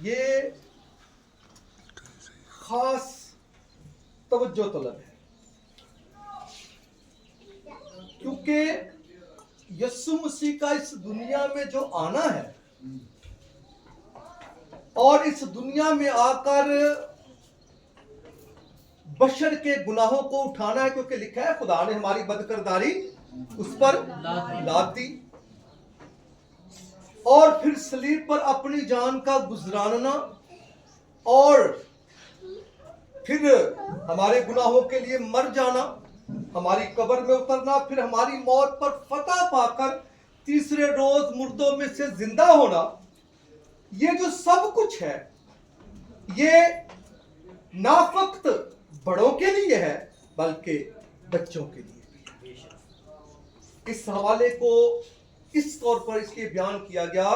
یہ خاص توجہ طلب ہے، کیونکہ یسوع مسیح کا اس دنیا میں جو آنا ہے اور اس دنیا میں آ کر بشر کے گناہوں کو اٹھانا ہے، کیونکہ لکھا ہے خدا نے ہماری بدکرداری اس پر لاد دی، اور پھر صلیب پر اپنی جان کا گزراننا اور پھر ہمارے گناہوں کے لیے مر جانا، ہماری قبر میں اترنا، پھر ہماری موت پر فتح پا کر تیسرے روز مردوں میں سے زندہ ہونا، یہ جو سب کچھ ہے یہ نہ فقط بڑوں کے لیے ہے بلکہ بچوں کے لیے بھی۔ اس حوالے کو اس طور پر اس لیے بیان کیا گیا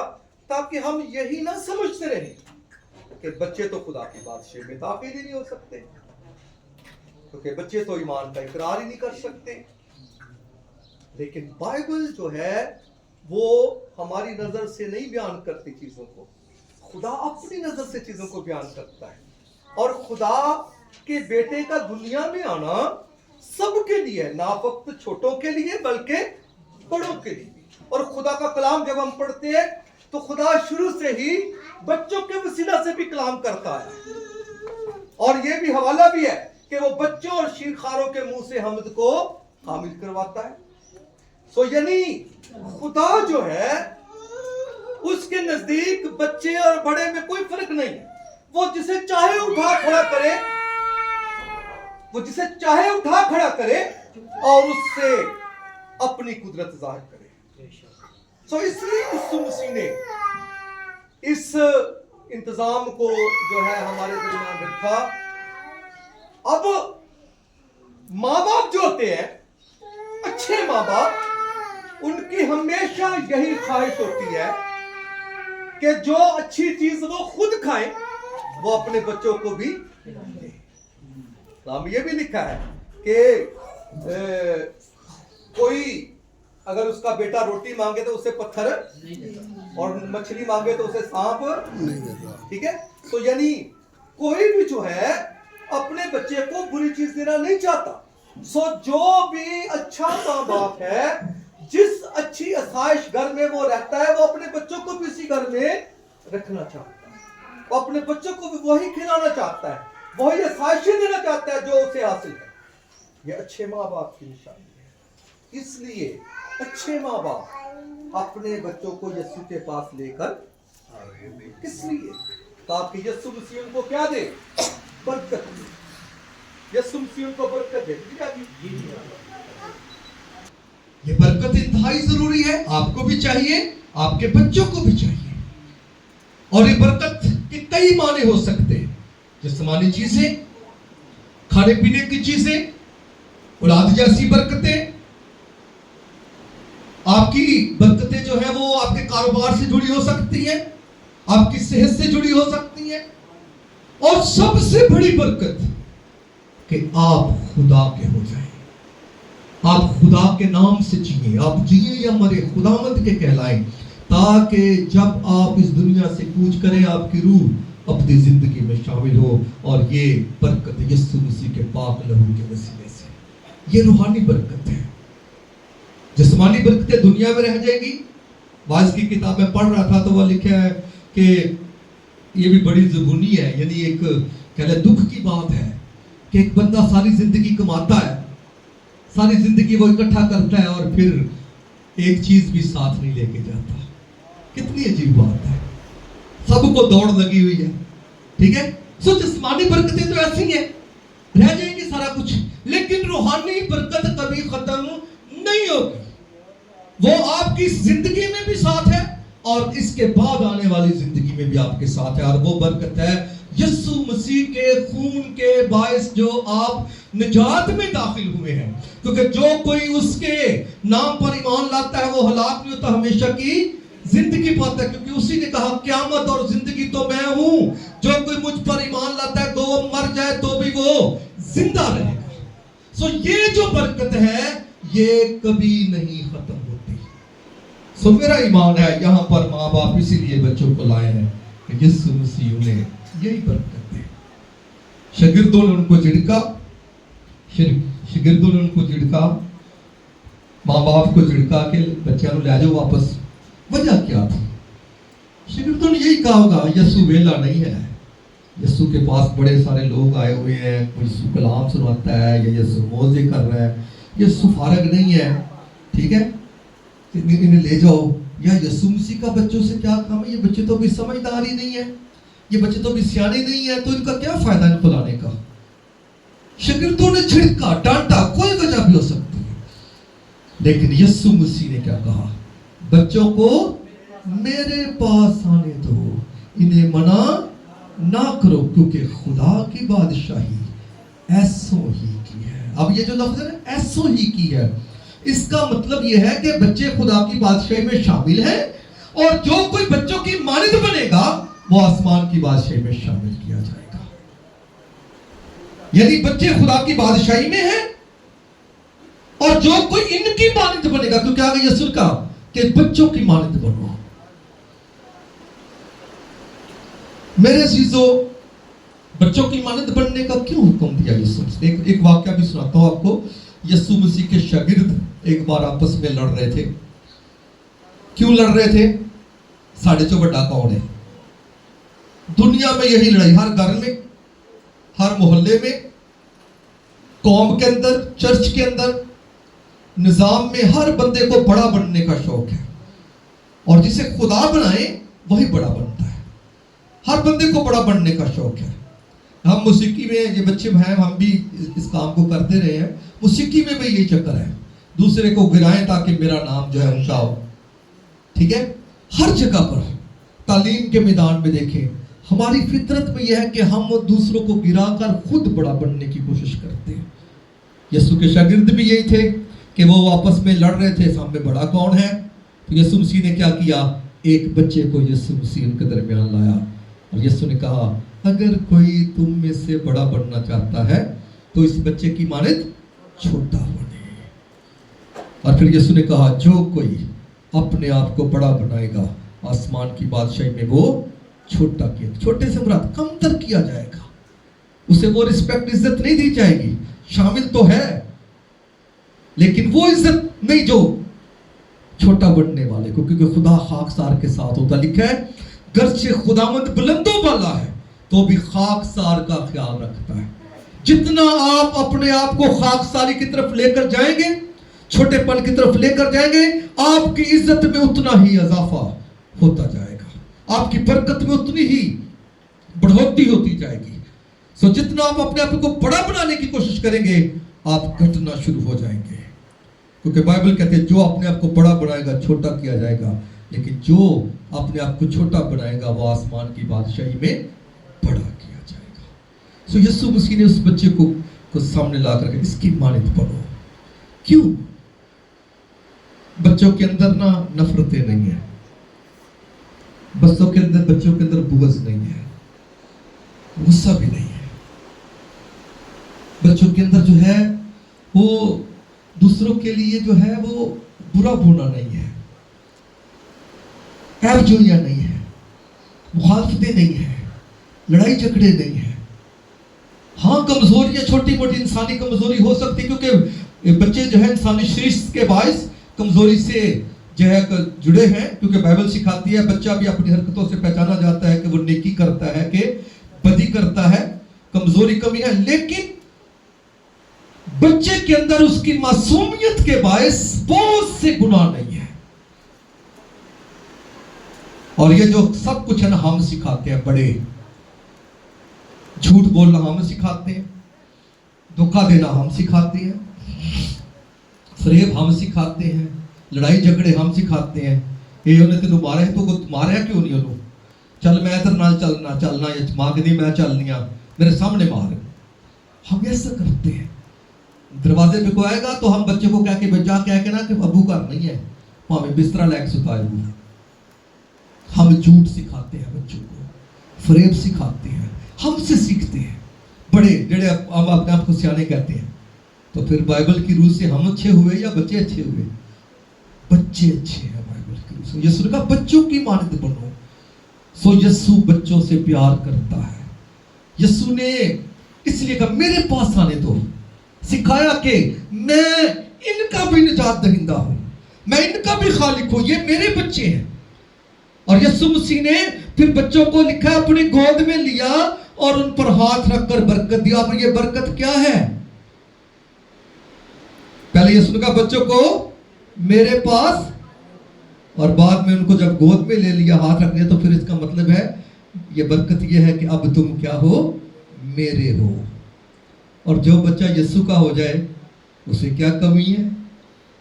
تاکہ ہم یہی نہ سمجھتے رہیں کہ بچے تو خدا کی بادشاہی میں داخل ہی نہیں ہو سکتے، کیونکہ بچے تو ایمان کا اقرار ہی نہیں کر سکتے۔ لیکن بائبل جو ہے وہ ہماری نظر سے نہیں بیان کرتی چیزوں کو، خدا اپنی نظر سے چیزوں کو بیان کرتا ہے، اور خدا کے بیٹے کا دنیا میں آنا سب کے لیے، نہ فقط چھوٹوں کے لیے بلکہ بڑوں کے لیے۔ اور خدا کا کلام جب ہم پڑھتے ہیں تو خدا شروع سے ہی بچوں کے وسیلہ سے بھی کلام کرتا ہے، اور یہ بھی حوالہ بھی ہے کہ وہ بچوں اور شیرخواروں کے منہ سے حمد کو حامل کرواتا ہے۔ یعنی خدا جو ہے اس کے نزدیک بچے اور بڑے میں کوئی فرق نہیں ہے، وہ جسے چاہے اٹھا کھڑا کرے، اور اس سے اپنی قدرت ظاہر کرے۔ اس لیے یسوع مسیح نے اس انتظام کو جو ہے ہمارے درمیان رکھا۔ اب ماں باپ جو ہوتے ہیں، اچھے ماں باپ، ان کی ہمیشہ یہی خواہش ہوتی ہے کہ جو اچھی چیز وہ خود کھائیں وہ اپنے بچوں کو بھی دیں۔ اسلام یہ بھی لکھا ہے کہ کوئی اگر اس کا بیٹا روٹی مانگے تو اسے پتھر اور مچھلی مانگے تو اسے سانپ نہیں دیتا، ٹھیک ہے؟ تو یعنی کوئی بھی جو ہے اپنے بچے کو بری چیز دینا نہیں چاہتا۔ جو بھی اچھا ماں باپ ہے، جس اچھی آسائش گھر میں وہ رہتا ہے، وہ اپنے بچوں کو بھی اسی گھر میں رکھنا چاہتا ہے، وہ اپنے بچوں کو بھی وہی کھلانا چاہتا ہے، وہی آسائشیں دینا چاہتا ہے جو اسے حاصل ہے۔ یہ اچھے ماں باپ کی نشانی ہے۔ اس لیے اچھے ماں باپ اپنے بچوں کو یسوع کے پاس لے کر آئے، کس لیے؟ تاکہ یسوع مسیح ان کو کیا دے؟ برکت دے۔ یسوع مسیح ان کو برکت دے۔ یہ برکت انتہائی ضروری ہے، آپ کو بھی چاہیے، آپ کے بچوں کو بھی چاہیے۔ اور یہ برکت کے کئی معنی ہو سکتے ہیں، جسمانی چیزیں، کھانے پینے کی چیزیں، اولاد جیسی برکتیں، آپ کی برکتیں جو ہیں وہ آپ کے کاروبار سے جڑی ہو سکتی ہیں، آپ کی صحت سے جڑی ہو سکتی ہیں، اور سب سے بڑی برکت کہ آپ خدا کے ہو جائیں، آپ خدا کے نام سے جیئیں، آپ جیئیں یا مرے خداوند کے کہلائیں، تاکہ جب آپ اس دنیا سے کوچ کریں آپ کی روح اپنی زندگی میں شامل ہو، اور یہ برکت یسوع مسیح کے پاک لہو کے وسیلے سے، یہ روحانی برکت ہے۔ جسمانی برکتیں دنیا میں رہ جائیں گی۔ واعظ کی کتاب میں پڑھ رہا تھا تو وہ لکھا ہے کہ یہ بھی بڑی زبونی ہے، یعنی ایک کہہ لیں دکھ کی بات ہے کہ ایک بندہ ساری زندگی کماتا ہے، ساری زندگی وہ اکٹھا کرتا ہے، اور پھر ایک چیز بھی ساتھ نہیں لے کے جاتا۔ کتنی عجیب بات ہے، سب کو دوڑ لگی ہوئی ہے، ٹھیک ہے؟ جسمانی برکتیں تو ایسی ہیں، رہ جائیں گی سارا کچھ، لیکن روحانی برکت کبھی ختم نہیں ہوگی۔ وہ آپ کی زندگی میں بھی ساتھ ہے، اور اس کے بعد آنے والی زندگی میں بھی آپ کے ساتھ ہے، اور وہ برکت ہے یسوع مسیح کے خون کے باعث جو آپ نجات میں داخل ہوئے ہیں، کیونکہ جو کوئی اس کے نام پر ایمان لاتا ہے وہ ہلاک نہیں ہوتا، ہمیشہ کی زندگی پاتا ہے، کیونکہ اسی نے کہا قیامت اور زندگی تو میں ہوں، جو کوئی مجھ پر ایمان لاتا ہے تو وہ مر جائے تو بھی وہ زندہ رہے گا۔ یہ جو برکت ہے یہ کبھی نہیں ختم ہوتی۔ میرا ایمان ہے یہاں پر ماں باپ اسی لیے بچوں کو لائے ہیں کہ यीशु मसीह ने यही बरकत है। शागिर्दों ने उनको झिड़का, शागिर्दों ने उनको झिड़का, माँ बाप को झिड़का के बच्चों ले जाओ वापस। वजह क्या थी? शागिर्दों ने यही कहा होगा यीशु वेला नहीं है, यीशु के पास बड़े सारे लोग आए हुए हैं, कोई यीशु कलाम सुनाता है या यीशु मौजे कर रहा है, यीशु फारग नहीं है, ठीक है, इन्हें ले जाओ। या यीशु मसीह का बच्चों से क्या काम है? ये बच्चे तो भी समझदार ही नहीं है, ये बच्चे तो भी सियाने नहीं है, तो इनका क्या फायदा इनको लाने का? शागिर्दों ने झिड़का, डांटा, कोई वजह भी हो सकती है, लेकिन यीशु मसीह ने क्या कहा? बच्चों को मेरे पास आने दो, इन्हें मना ना करो, क्योंकि खुदा की बादशाही ऐसो ही की है। अब ये जो लफ्ज है ना, ऐसो ही की है, इसका मतलब ये है कि बच्चे खुदा की बादशाही में शामिल हैं, और जो कोई बच्चों की मानिंद बनेगा वो आसमान की बादशाही में शामिल किया जाएगा। यदि बच्चे खुदा की बादशाही में हैं, और जो कोई इनकी मानिंद बनेगा, क्योंकि आगे यीशु का कि बच्चों की मानिंद बनो। मेरे अजीजों, बच्चों की मानिंद बनने का क्यों हुक्म दिया यीशु ने? एक वाक्य भी सुनाता हूं आपको। यीशु मसीह के शागिर्द एक बार आपस में लड़ रहे थे। क्यों लड़ रहे थे? साढ़े चो बड़ा कौन है? दुनिया में यही लड़ाई, हर घर में, हर मोहल्ले में, कौम के अंदर, चर्च के अंदर, निजाम में, हर बंदे को बड़ा बनने का शौक है, और जिसे खुदा बनाए वही बड़ा बनता है। हर बंदे को बड़ा बनने का शौक है। हम मौसीकी में, ये बच्चे हैं, हम भी इस काम को करते रहे हैं, मौसीकी में भी यही चक्कर है, दूसरे को गिराएं ताकि मेरा नाम जो है ऊंचा हो, ठीक है। हर जगह पर, तालीम के मैदान में देखें, हमारी फितरत में यह है कि हम दूसरों को गिराकर खुद बड़ा बनने की कोशिश करते हैं। यीशु के शागिर्द भी यही थे कि वो आपस में लड़ रहे थे, सामने बड़ा कौन है। तो यीशु मसीह ने क्या किया? एक बच्चे को यीशु मसीह उनके दरमियान लाया, और यीशु ने कहा, अगर कोई तुम में से बड़ा बनना चाहता है तो इस बच्चे की मानिंद छोटा बने। और फिर यीशु ने कहा, जो कोई अपने आप को बड़ा बनाएगा आसमान की बादशाही में वो छोटा किया, छोटे से मुराद कमतर किया जाएगा, उसे वो रिस्पेक्ट, इज्जत नहीं दी जाएगी। शामिल तो है, लेकिन वो इज्जत नहीं जो छोटा बनने वाले को, क्योंकि खुदा खाकसार के साथ होता। लिखा है, गर्चे खुदावंद बुलंदों वाला है तो भी खाकसार का ख्याल रखता है। जितना आप अपने आप को खाकसारी की तरफ लेकर जाएंगे, छोटेपन की तरफ लेकर जाएंगे, आपकी इज्जत में उतना ही इजाफा होता जाएगा, आपकी बरकत में उतनी ही बढ़ोतरी होती जाएगी। सो जितना आप अपने आप को बड़ा बनाने की कोशिश करेंगे, आप घटना शुरू हो जाएंगे, क्योंकि बाइबल कहते हैं, जो अपने आप को बड़ा बनाएगा छोटा किया जाएगा, लेकिन जो अपने आप को छोटा बनाएगा वो आसमान की बादशाही में बड़ा किया जाएगा। सो यीशु मसीह ने उस बच्चे को सामने ला करके इसकी मानिंद बनो। क्यों? बच्चों के अंदर ना नफरतें नहीं है, बच्चों के अंदर बुग़्ज़ नहीं है, गुस्सा भी नहीं है। बच्चों के अंदर जो है वो दूसरों के लिए जो है वो बुरा बोलना नहीं है, ऐबजोइयां नहीं है, मुखालफतें नहीं है, लड़ाई झगड़े नहीं है। हाँ, कमजोरियां, छोटी मोटी इंसानी कमजोरी हो सकती है, क्योंकि बच्चे जो है इंसानी सृष्टि के बायस कमजोरी से जो है जुड़े हैं, क्योंकि बाइबल सिखाती है बच्चा भी अपनी हरकतों से पहचाना जाता है कि वो नेकी करता है कि बदी करता है, कमजोरी कमी है। लेकिन बच्चे के अंदर उसकी मासूमियत के बायस बहुत से गुनाह नहीं है, और ये जो सब कुछ है ना हम सिखाते हैं। बड़े झूठ बोलना हम सिखाते हैं, धोखा देना हम सिखाते हैं, फरेब हम सिखाते हैं, लड़ाई झगड़े हम सिखाते हैं। ये उन्हें तेन मारे तो मारे क्यों नहीं उन्होंने, चल मैं तेरे नाल चलना या मांगनी मैं चलनिया, मेरे सामने मार। हम ऐसा करते हैं। दरवाजे पे कोई आएगा तो हम बच्चे को कह के बच्चा कह के ना कि अबू घर नहीं है, भावें बिस्तरा लैके सुताए। हम झूठ सिखाते हैं बच्चों को, फरेब सिखाते हैं, हमसे सीखते हैं। बड़े जेड़े हम अपने आप को सियाने कहते हैं, तो फिर बाइबल की रूह से हम अच्छे हुए या बच्चे अच्छे हुए? बच्चे अच्छे हैं बाइबल की रूह से। यीशु ने कहा बच्चों की मानिंद बनो। सो यस्सु बच्चों से प्यार करता है। यस्सु ने इसलिए कहा मेरे पास आने दो, सिखाया कि मैं इनका भी निजात दहिंदा हूं, मैं इनका भी खालिक हूं, ये मेरे बच्चे हैं। और यस्सु मसीह ने फिर बच्चों को लिखा अपनी गोद में लिया और उन पर हाथ रखकर बरकत दिया। अब ये बरकत क्या है? पहले यीशु ने कहा बच्चों को मेरे पास, और बाद में उनको जब गोद में ले लिया, हाथ रख लिया, तो फिर इसका मतलब है ये बरकत ये है कि अब तुम क्या हो? मेरे हो। और जो बच्चा यीशु का हो जाए उसे क्या कमी है?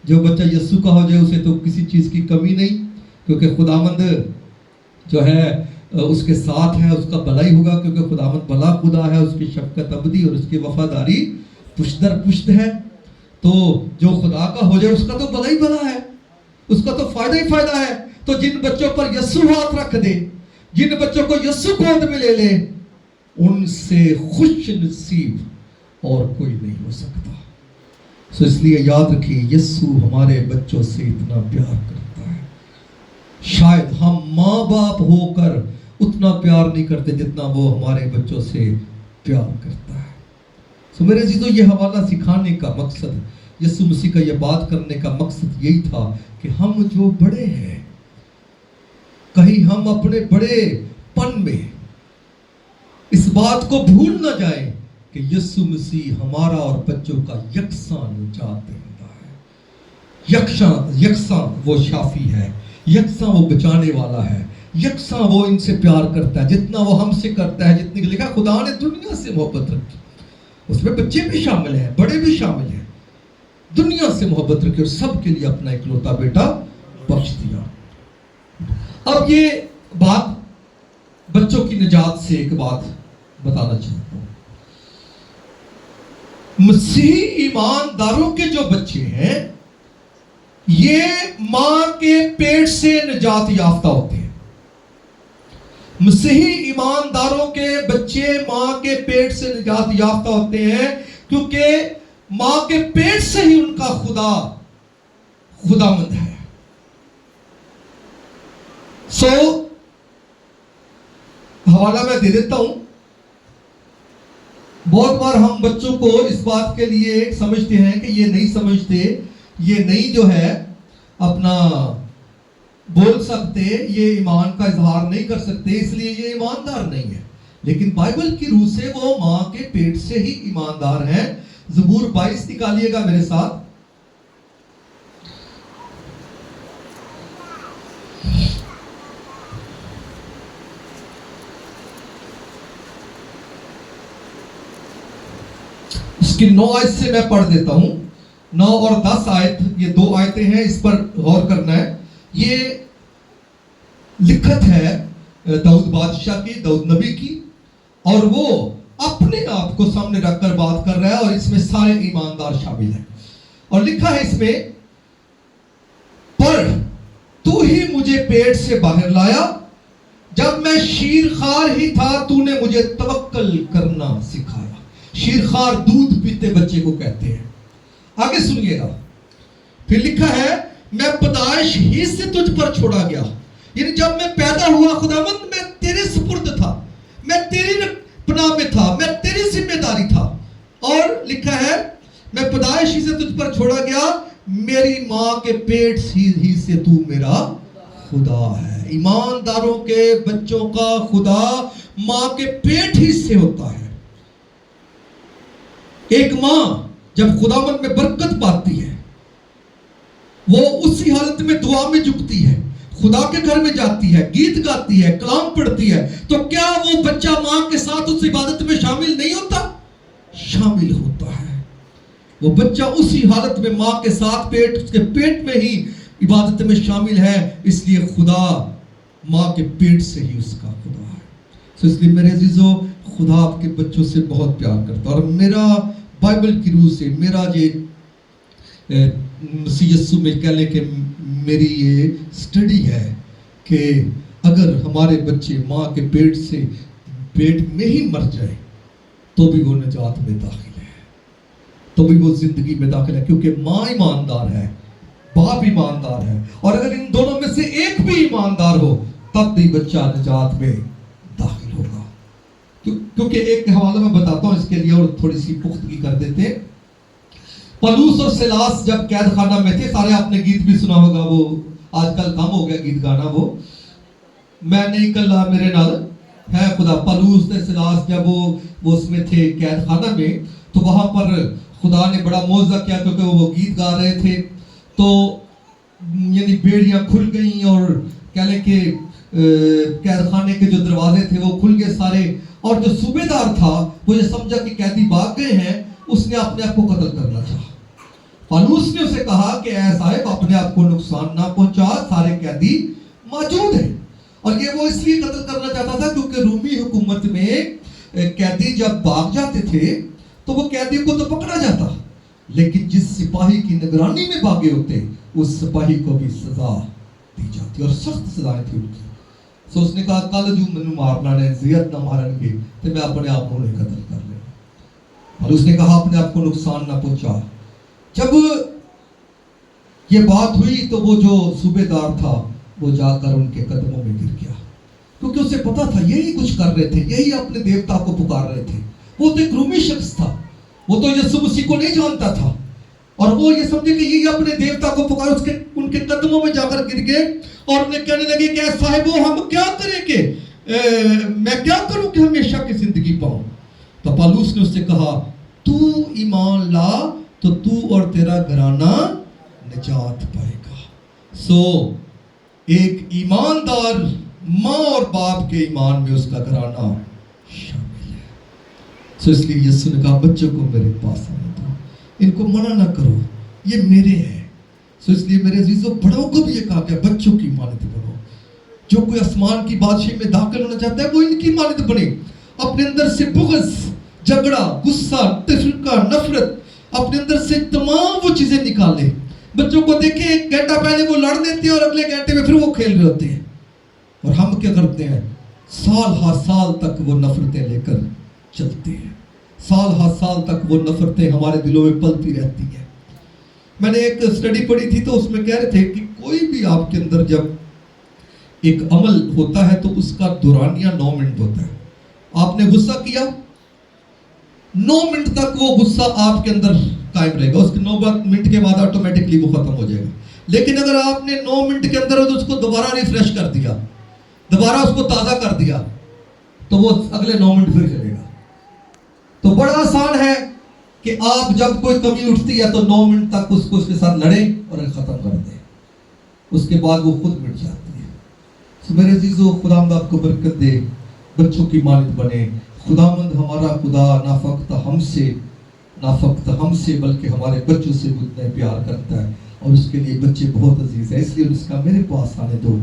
जो बच्चा यीशु का हो जाए उसे तो किसी चीज की कमी नहीं, क्योंकि खुदावंद जो है उसके साथ है, उसका भलाई होगा, क्योंकि खुदावंद भला खुदा है, उसकी शफकत अबदी और उसकी वफादारी पुश्त दर पुश्त है। तो जो खुदा का हो जाए उसका तो भला ही भला है, उसका तो फायदा ही फायदा है। तो जिन बच्चों पर यीशु हाथ रख दे, जिन बच्चों को यीशु गोद में ले ले, उनसे खुश नसीब और कोई नहीं हो सकता। सो इसलिए याद रखिए यीशु हमारे बच्चों से इतना प्यार करता है। शायद हम माँ बाप होकर उतना प्यार नहीं करते जितना वो हमारे बच्चों से प्यार करता है। सो मेरे अजीजों, ये हवाला सिखाने का मकसद, यीशु मसीह का ये बात करने का मकसद यही था कि हम जो बड़े हैं, कहीं हम अपने बड़ेपन में इस बात को भूल न जाएं कि यीशु मसीह हमारा और बच्चों का यकसां निजात देता है। यकसां वो शाफी है, यकसां वो बचाने वाला है, यकसां वो इनसे प्यार करता है जितना वो हमसे करता है। जितनी लिखा खुदा ने दुनिया से मोहब्बत रखी, उसमें बच्चे भी शामिल हैं, बड़े भी शामिल हैं। दुनिया से मोहब्बत रखी और सबके लिए अपना इकलौता बेटा बख्श दिया। अब ये बात बच्चों की निजात से एक बात बताना चाहता हूं। मसीही ईमानदारों के जो बच्चे हैं ये मां के पेट से निजात याफ्ता होते हैं। मसीही ईमानदारों के बच्चे मां के पेट से निजात याफ्ता होते हैं, क्योंकि मां के पेट से ही उनका खुदावंद है। सो हवाला मैं दे देता हूं। बहुत बार हम बच्चों को इस बात के लिए समझते हैं कि ये नहीं समझते, ये नहीं जो है अपना बोल सकते, ये ईमान का इजहार नहीं कर सकते, इसलिए ये ईमानदार नहीं है। लेकिन बाइबल की रूह से वो मां के पेट से ही ईमानदार हैं। ज़बूर 22 निकालिएगा मेरे साथ। इसकी 9 आयत से मैं पढ़ देता हूं। 9 और 10 आयत, ये 2 आयतें हैं, इस पर गौर करना है। ये लिखत है दाऊद बादशाह की, दाऊद नबी की, और वो अपने आप को सामने रखकर बात कर रहा है और इसमें सारे ईमानदार शामिल हैं। और लिखा है इसमें, पर तू ही मुझे पेट से बाहर लाया, जब मैं शीरखार ही था तूने मुझे तवक्कल करना सिखाया। शीरखार दूध पीते बच्चे को कहते हैं। आगे सुनिएगा, फिर लिखा है, मैं पैदाइश ही से तुझ पर छोड़ा गया, यानी जब मैं पैदा हुआ खुदावंद मैं तेरे सुपुर्द था, मैं तेरी पनाह में था, मैं तेरी जिम्मेदारी था। और लिखा है, मैं पैदाइश ही से तुझ पर छोड़ा गया, मेरी मां के पेट ही से तू मेरा खुदा है। ईमानदारों के बच्चों का खुदा मां के पेट ही से होता है। एक मां जब खुदावंद में बरकत पाती है, वो उसी हालत में दुआ में झुकती है, खुदा के घर में जाती है, गीत गाती है, कलाम पढ़ती है, तो क्या वो बच्चा मां के साथ उस इबादत में शामिल नहीं होता? शामिल होता है। वो बच्चा उसी हालत में मां के साथ उसके पेट में ही इबादत में शामिल है, इसलिए खुदा मां के पेट से ही उसका खुदा है। तो इसलिए मेरे अजीजों, खुदा आपके बच्चों से बहुत प्यार करता है। और मेरा बाइबल की रूह से मेरा ये मसीह यीशु में कह ले कि मेरी ये स्टडी है कि अगर हमारे बच्चे माँ के पेट में ही मर जाए तो भी वो निजात में दाखिल है, तो भी वो जिंदगी में दाखिल है, क्योंकि माँ ईमानदार है, बाप ईमानदार है। और अगर इन दोनों में से एक भी ईमानदार हो तब भी बच्चा निजात में दाखिल होगा। क्योंकि एक हवाला मैं बताता हूँ इसके लिए और थोड़ी सी पुख्तगी कर देते हैं। पलूस और सिलास जब कैद खाना में थे, सारे आपने गीत भी सुना होगा, वो आजकल कम हो गया गीत गाना, वो मैं नहीं कल्ला मेरे नाल है खुदा। पलूस ने सिलास जब वो उसमें थे कैद खाना में, तो वहां पर खुदा ने बड़ा मौजज़ा किया क्योंकि वो गीत गा रहे थे, तो यानी बेड़ियां खुल गईं और कह लें कि कैद खाने के जो दरवाजे थे वो खुल गए सारे, और जो सूबेदार था वो ये समझा कि कैदी भाग गए हैं, उसने अपने आप को कत्ल करना चाहा। पलूस ने उसे कहा कि ऐ साहब अपने आप को नुकसान ना पहुंचा, सारे कैदी मौजूद हैं। और ये वो इसलिए कत्ल करना चाहता था क्योंकि रूमी हुकूमत में कैदी जब भाग जाते थे तो वो कैदी को तो पकड़ा जाता, लेकिन जिस सिपाही की निगरानी में भागे होते उस सिपाही को भी सजा दी जाती, और सख्त सजाएं थी उनकी। तो उसने कहा कल जो मैनू मारना ने जियत ना मारनगे तो मैं अपने आप को नहीं कत्ल कर लेना। और उसने कहा अपने आप को नुकसान ना पहुंचा। जब ये बात हुई तो वो जो सूबेदार था वो जाकर उनके कदमों में गिर गया, क्योंकि उसे पता था यही कुछ कर रहे थे, यही अपने देवता को पुकार रहे थे। वो तो एक रूमी शख्स था, वो तो यीशु मसीह को नहीं जानता था, और वो ये समझे कि यही अपने देवता को पुकार, उसके उनके कदमों में जाकर गिर गए और उन्हें कहने लगे कि साहिबो हम क्या करेंगे, मैं क्या करूं कि हमेशा की जिंदगी पाऊं। तो पलूस ने उससे कहा तू ईमान ला तो तू और तेरा घराना निजात पाएगा। सो एक ईमानदार माँ और बाप के ईमान में उसका घराना शामिल है। सो इसलिए यीशु ने कहा बच्चों को मेरे पास आने दो, इनको मना ना करो, ये मेरे हैं। सो इसलिए मेरे अजीजों बड़ों को भी ये कहा गया बच्चों की मानद बनो। जो कोई आसमान की बादशाही में दाखिल होना चाहता है वो इनकी मानद बने। अपने अंदर से बुग़्ज़, झगड़ा, गुस्सा, तफरीका, नफरत, अपने अंदर से तमाम वो चीजें निकाले। बच्चों को देखें, एक घंटा पहले वो लड़ देते हैं और अगले घंटे में फिर वो खेल रहे होते हैं। और हम क्या करते हैं, साल हर साल तक वो नफरतें लेकर चलते हैं, साल हर साल तक वो नफरतें हमारे दिलों में पलती रहती हैं। मैंने एक स्टडी पढ़ी थी तो उसमें कह रहे थे कि कोई भी आपके अंदर जब एक अमल होता है तो उसका दुरानिया 9 मिनट होता है। आपने गुस्सा किया, 9 मिनट तक वो गुस्सा आपके अंदर कायम रहेगा, उसके 9 मिनट के बाद ऑटोमेटिकली वो खत्म हो जाएगा। लेकिन अगर आपने 9 मिनट के अंदर उसको दोबारा रिफ्रेश कर दिया, दोबारा उसको ताज़ा कर दिया, तो वो अगले 9 मिनट फिर चलेगा। तो बड़ा आसान है कि आप जब कोई कमी उठती है तो 9 मिनट तक उसको उसके साथ लड़ें और ख़त्म कर दें, उसके बाद वो खुद मिट जाती है। तो मेरे अजीजों, खुदावंद आपको बरकत दे, बच्चों की मानद बने। खुदावंद हमारा खुदा ना फकत हमसे बल्कि हमारे बच्चों से उतना प्यार करता है, और उसके लिए बच्चे बहुत अजीज है। इसलिए उसका मेरे पास आने दो,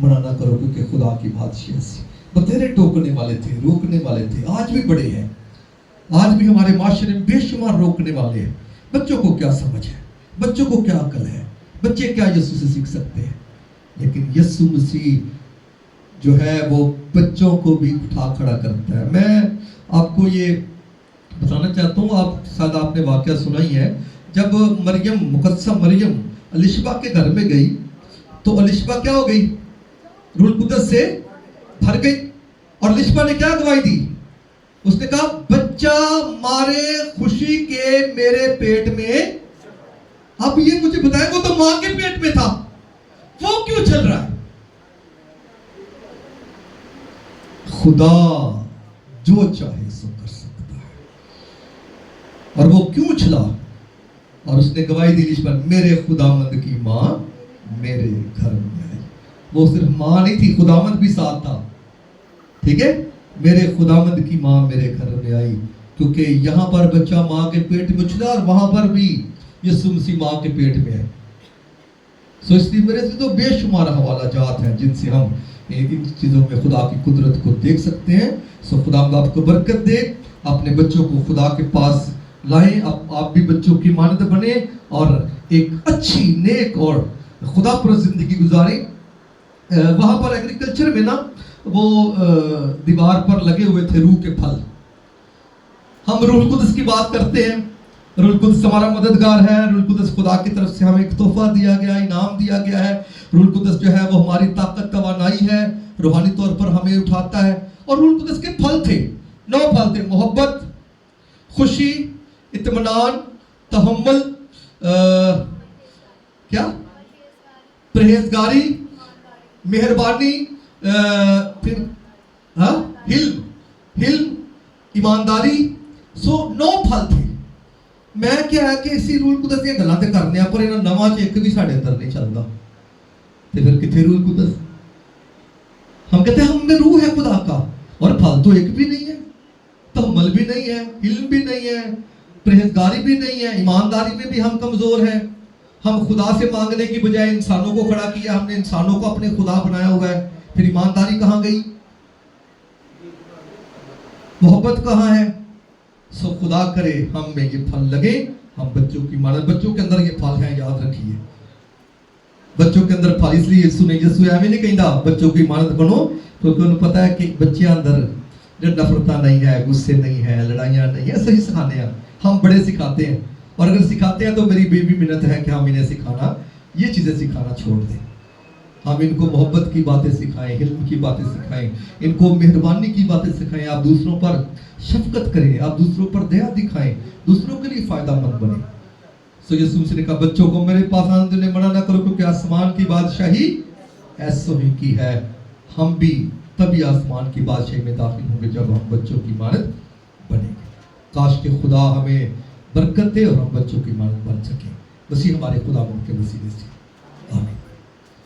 मना ना करो, क्योंकि खुदा की बादशाह ऐसी। बतेरे टोकने वाले थे, रोकने वाले थे, आज भी बड़े हैं, आज भी हमारे माशरे में बेशुमार रोकने वाले हैं। बच्चों को क्या समझ है, बच्चों को क्या अकल है, बच्चे क्या यीशु से सीख सकते हैं। लेकिन यीशु मसीह जो है वो बच्चों को भी उठा खड़ा करता है। मैं आपको ये बताना चाहता हूँ, आप शायद आपने वाकया सुना ही है, जब मरियम, मुकद्दसा मरियम अलिशबा के घर में गई तो अलिशबा क्या हो गई, रूह कुद्दस से भर गई। और अलिशबा ने क्या गवाही दी, उसने कहा बच्चा मारे खुशी के मेरे पेट में। अब ये मुझे बताएं, वो तो मां के पेट में था, वो क्यों चल रहा है? खुदा जो चाहे सो कर सकता है, और वो क्यों चला? और उसने गवाही दी इस पर, मेरे खुदावंद की मां मेरे घर में आई। वो सिर्फ मां नहीं थी, खुदावंद भी साथ था, ठीक है। मेरे खुदावंद की मां मेरे घर में आई, क्योंकि यहाँ पर बच्चा मां के पेट में उछला और वहां पर भी यीशु मसीह मां के पेट में है। सो इसलिए मेरे से तो बेशुमार हवाला जात हैं जिनसे हम इन चीज़ों में खुदा की कुदरत को देख सकते हैं। सो खुदा आपको बरकत दे, अपने बच्चों को खुदा के पास लाएं, आप भी बच्चों की मानद बने और एक अच्छी नेक और खुदा पर जिंदगी गुजारें। वहाँ पर एग्रीकल्चर में ना वो दीवार पर लगे हुए थे रूह के फल। हम रूह कुद्दस की बात करते हैं, रूह कुद्दस हमारा मददगार है, रूह कुद्दस खुदा की तरफ से हमें एक तोहफा दिया गया, इनाम दिया गया है। रूह कुद्दस जो है वो हमारी ताकत तवानाई है, रूहानी तौर पर हमें उठाता है। और रूह कुदस के फल थे, 9 फल थे, मोहब्बत, खुशी, इत्मीनान, तहम्मुल, क्या, परहेजगारी, मेहरबानी, फिर हिल्म, ईमानदारी। सो 9 फल थे। मैं क्या है कि इसी रूह कुदस दी गल्लां ते करने आ, पर इन्हां नवां च एक भी साडे अंदर नहीं चलदा। ते फिर किथे रूह कुदस? हम कहते हैं हम में रूह है खुदा का, और फल तो एक भी नहीं है, तहम्मुल भी नहीं है, हिल्म भी नहीं है, परहेजगारी भी नहीं है, ईमानदारी में भी हम कमजोर हैं। हम खुदा से मांगने की बजाय इंसानों को खड़ा किया, हमने इंसानों को अपने खुदा बनाया हुआ है। फिर ईमानदारी कहाँ गई? मोहब्बत कहाँ है? सो खुदा करे हम में ये फल लगे, हम बच्चों की मानद, बच्चों के अंदर ये फल है, याद रखिए। बच्चों के अंदर फल, इसलिए यीशु एवं नहीं कहता बच्चों की मानद बनो, क्योंकि उन्हें पता है कि बच्चे अंदर नफरता नहीं है, गुस्से नहीं है, लड़ाइयाँ नहीं है। सही सिखाने हैं, हम बड़े सिखाते हैं, और अगर सिखाते हैं तो मेरी बेबी मिन्नत है कि हम इन्हें सिखाना, ये चीज़ें सिखाना छोड़ दें। हम इनको मोहब्बत की बातें सिखाएं, हिल्म की बातें सिखाएं, इनको मेहरबानी की बातें सिखाएं। आप दूसरों पर शफकत करें, आप दूसरों पर दया दिखाएं, दूसरों के लिए फ़ायदामंद बने। सो यीशु मसीह ने कहा बच्चों को मेरे पास आने देने मना ना करो, क्योंकि आसमान की बादशाही ऐसों ही की है। हम भी तभी आसमान की बादशाही में दाखिल होंगे जब हम बच्चों की मानद बनेंगे। काश के खुदा हमें बरकत दे और हम बच्चों की मानद बन सकें। मसीह हमारे खुदा उनके वसीले से, आमीन।